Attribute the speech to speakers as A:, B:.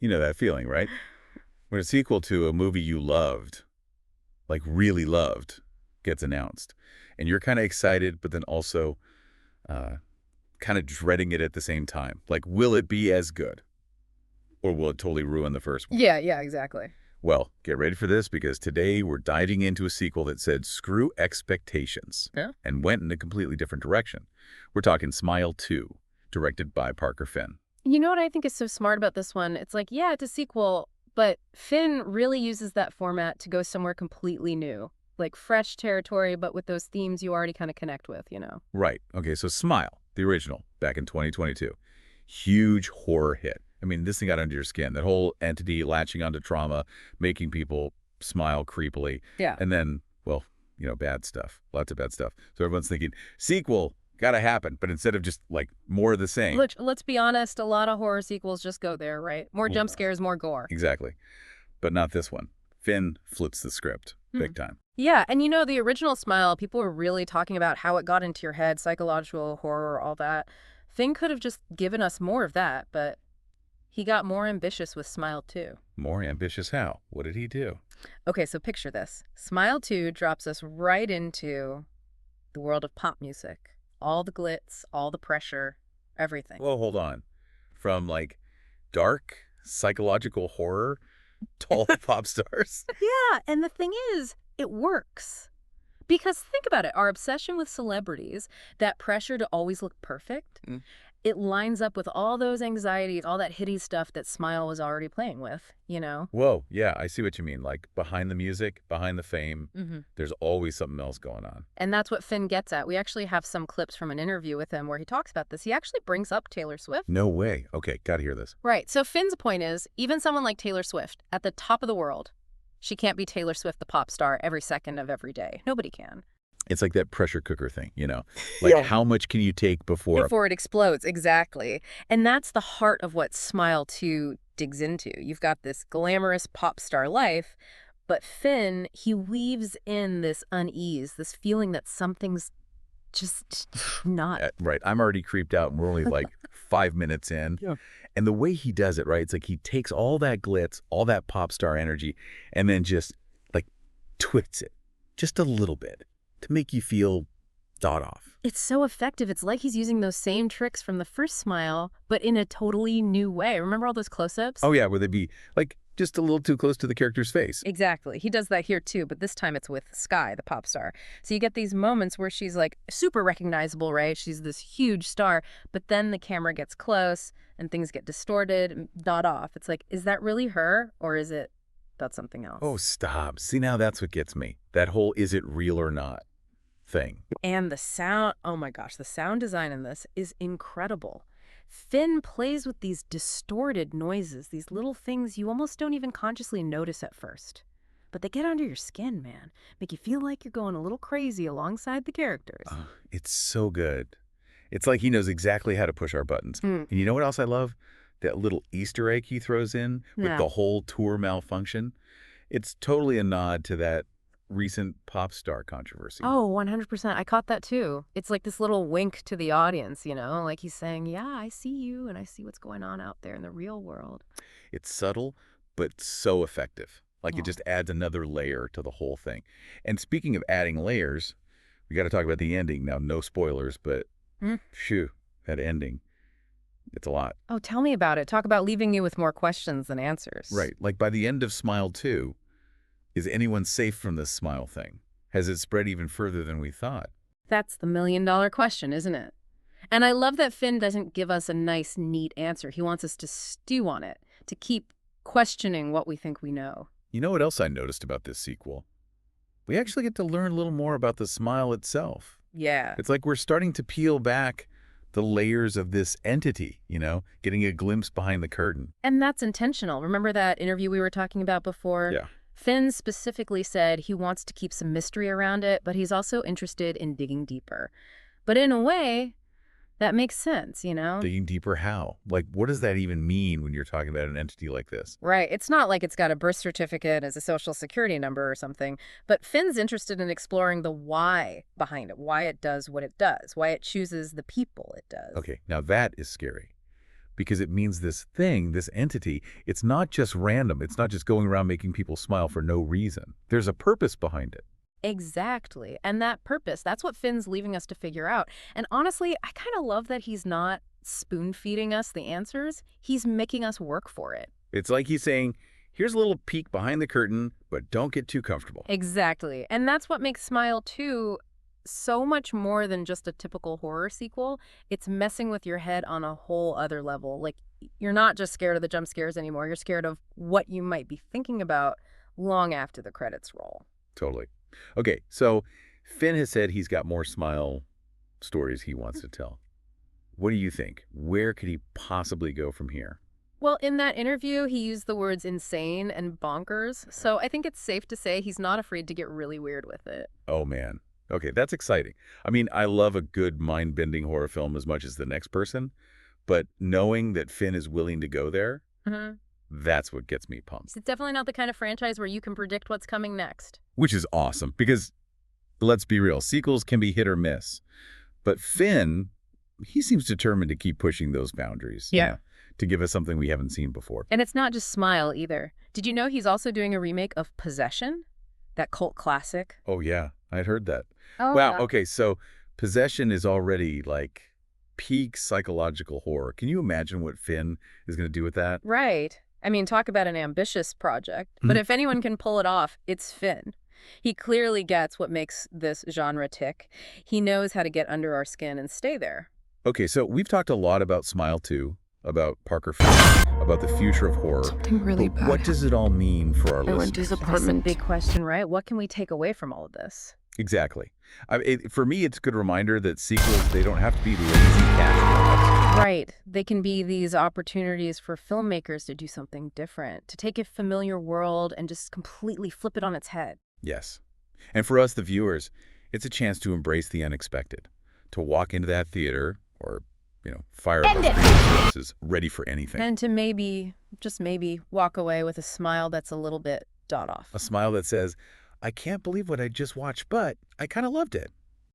A: You know that feeling, right? When a sequel to a movie you loved, like really loved, gets announced. And you're kind of excited, but then also uh, kind of dreading it at the same time. Like, will it be as good? Or will it totally ruin the first one?
B: Yeah, yeah, exactly.
A: Well, get ready for this because today we're diving into a sequel that said screw expectations
B: Yeah.
A: and went in a completely different direction. We're talking Smile 2, directed by Parker Finn.
B: You know what I think is so smart about this one? It's like, yeah, it's a sequel, but Finn really uses that format to go somewhere completely new. Like fresh territory, but with those themes you already kind of connect with, you know?
A: Right. Okay, so Smile, the original, back in 2022. Huge horror hit. I mean, this thing got under your skin. That whole entity latching onto trauma, making people smile creepily.
B: Yeah.
A: And then, well, bad stuff. Lots of bad stuff. So everyone's thinking, sequel, gotta happen. But instead of just, like, more of the same.
B: Let's be honest, a lot of horror sequels just go there, right? More jump scares, more gore.
A: Exactly. But not this one. Finn flips the script. Big time.
B: Yeah, and you know, the original Smile, people were really talking about how it got into your head, psychological horror, all that. Finn could have just given us more of that, but he got more ambitious with Smile 2.
A: More ambitious how? What did he do?
B: Okay, so picture this. Smile 2 drops us right into the world of pop music. All the glitz, all the pressure, everything.
A: Well, hold on. From, like, dark psychological horror to all the pop stars.
B: Yeah, and the thing is, it works. Because think about it, our obsession with celebrities, that pressure to always look perfect,
A: Mm.
B: it lines up with all those anxieties, all that hitty stuff that Smile was already playing with, you know?
A: Whoa, yeah, I see what you mean. Like, behind the music, behind the fame,
B: Hmm.
A: there's always something else going on.
B: And that's what Finn gets at. We actually have some clips from an interview with him where he talks about this. He actually brings up Taylor Swift.
A: No way. Okay, gotta hear this.
B: Right. So Finn's point is, even someone like Taylor Swift, at the top of the world, she can't be Taylor Swift, the pop star, every second of every day. Nobody can.
A: It's like that pressure cooker thing, you know? Like,
B: Yeah.
A: how much can you take before...
B: Before it explodes, exactly. And that's the heart of what Smile 2 digs into. You've got this glamorous pop star life, but Finn, he weaves in this unease, this feeling that something's just not.
A: Right, I'm already creeped out, and we're only like 5 minutes in.
B: Yeah.
A: And the way he does it, right, it's like he takes all that glitz, all that pop star energy, and then just, like, twists it just a little bit to make you feel thought off.
B: It's so effective. It's like he's using those same tricks from the first Smile, but in a totally new way. Remember all those close-ups?
A: Oh, yeah, where they'd be, like, just a little too close to the character's face.
B: Exactly. He does that here too, but this time it's with Sky, the pop star. So you get these moments where she's like super recognizable, right? She's this huge star, but then the camera gets close and things get distorted, not off. It's like, is that really her or is it about something else?
A: Oh, stop. See, now that's what gets me. That whole is it real or not thing.
B: And the sound, oh my gosh, the sound design in this is incredible. Finn plays with these distorted noises, these little things you almost don't even consciously notice at first. But they get under your skin, man. Make you feel like you're going a little crazy alongside the characters.
A: Oh, it's so good. It's like he knows exactly how to push our buttons.
B: Mm.
A: And you know what else I love? That little Easter egg he throws in with
B: Yeah.
A: the whole tour malfunction. It's totally a nod to that recent pop star controversy.
B: Oh, 100%. I caught that too. It's like this little wink to the audience, you know? Like he's saying, yeah, I see you and I see what's going on out there in the real world.
A: It's subtle, but so effective. Like
B: Yeah.
A: it just adds another layer to the whole thing. And speaking of adding layers, we got to talk about the ending. Now, no spoilers, but phew, that ending, it's a lot.
B: Oh, tell me about it. Talk about leaving you with more questions than answers.
A: Right. Like by the end of Smile 2, is anyone safe from this Smile thing? Has it spread even further than we thought?
B: That's the million-dollar question, isn't it? And I love that Finn doesn't give us a nice, neat answer. He wants us to stew on it, to keep questioning what we think we know.
A: You know what else I noticed about this sequel? We actually get to learn a little more about the Smile itself.
B: Yeah.
A: It's like we're starting to peel back the layers of this entity, getting a glimpse behind the curtain.
B: And that's intentional. Remember that interview we were talking about before?
A: Yeah.
B: Finn specifically said he wants to keep some mystery around it, but he's also interested in digging deeper. But in a way, that makes sense, you know?
A: Digging deeper how? Like, what does that even mean when you're talking about an entity like this?
B: Right. It's not like it's got a birth certificate as a social security number or something, but Finn's interested in exploring the why behind it, why it does what it does, why it chooses the people it does.
A: Okay, now that is scary. because it means this thing, this entity, it's not just random. It's not just going around making people smile for no reason. There's a purpose behind it.
B: Exactly. And that purpose, that's what Finn's leaving us to figure out. And honestly, I kind of love that he's not spoon-feeding us the answers. He's making us work for it.
A: It's like he's saying, here's a little peek behind the curtain, but don't get too comfortable.
B: Exactly. And that's what makes Smile 2 so much more than just a typical horror sequel. It's messing with your head on a whole other level. Like, you're not just scared of the jump scares anymore. You're scared of what you might be thinking about long after the credits roll.
A: Totally. Okay, so Finn has said he's got more Smile stories he wants to tell. What do you think? Where could he possibly go from here?
B: Well, in that interview, he used the words insane and bonkers, so I think it's safe to say he's not afraid to get really weird with it.
A: Oh, man. Okay, that's exciting. I mean, I love a good mind-bending horror film as much as the next person, but knowing that Finn is willing to go there, that's what gets me pumped.
B: It's definitely not the kind of franchise where you can predict what's coming next.
A: Which is awesome, because let's be real, sequels can be hit or miss. But Finn, he seems determined to keep pushing those boundaries.
B: Yeah.
A: To give us something we haven't seen before.
B: And it's not just Smile either. Did you know he's also doing a remake of Possession? That cult classic?
A: Oh, yeah. I'd heard that.
B: Oh,
A: wow.
B: yeah.
A: Okay, so Possession is already like peak psychological horror. Can you imagine what Finn is going to do with that?
B: Right. I mean, talk about an ambitious project. But if anyone can pull it off, it's Finn. He clearly gets what makes this genre tick. He knows how to get under our skin and stay there.
A: Okay, so we've talked a lot about Smile 2, about Parker Finn, about the future of horror.
C: Something really
A: But
C: bad.
A: what does it all mean for our
C: I went to
A: listeners?
C: his
B: That's the
C: apartment.
B: big question, right? What can we take away from all of this?
A: Exactly. For me, it's a good reminder that sequels, they don't have to be lazy cash grabs.
B: Right. They can be these opportunities for filmmakers to do something different, to take a familiar world and just completely flip it on its head.
A: Yes. And for us, the viewers, it's a chance to embrace the unexpected, to walk into that theater or, fire up our streaming services ready for anything.
B: And to maybe, just maybe, walk away with a smile that's a little bit off.
A: A smile that says, I can't believe what I just watched, but I kind of loved it.